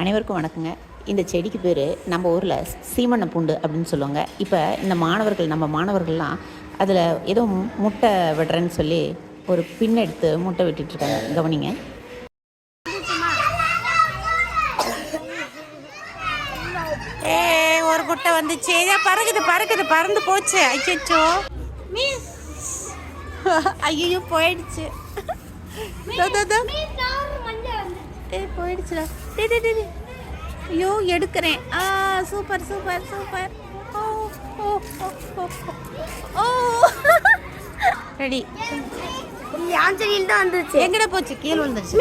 அனைவருக்கும் வணக்கங்க. இந்த செடிக்கு பேர் நம்ம ஊரில் சீமண்ண பூண்டு அப்படின்னு சொல்லுவாங்க. இப்போ இந்த நம்ம மாணவர்கள்லாம் அதில் ஏதோ முட்டை விடுறேன்னு சொல்லி ஒரு பின் எடுத்து முட்டை விட்டுட்ருக்காங்க. கவனிங்க. ஒரு முட்டை வந்துச்சு. பறந்து போச்சு. அச்சோ ஐயோ போயிடுச்சு. போயிடுச்சுடா. ஐயோ எடுக்கிறேன். சூப்பர். ஓ ரெடி. தான் வந்துச்சு. எங்கட போச்சு? கீழே வந்துருச்சு.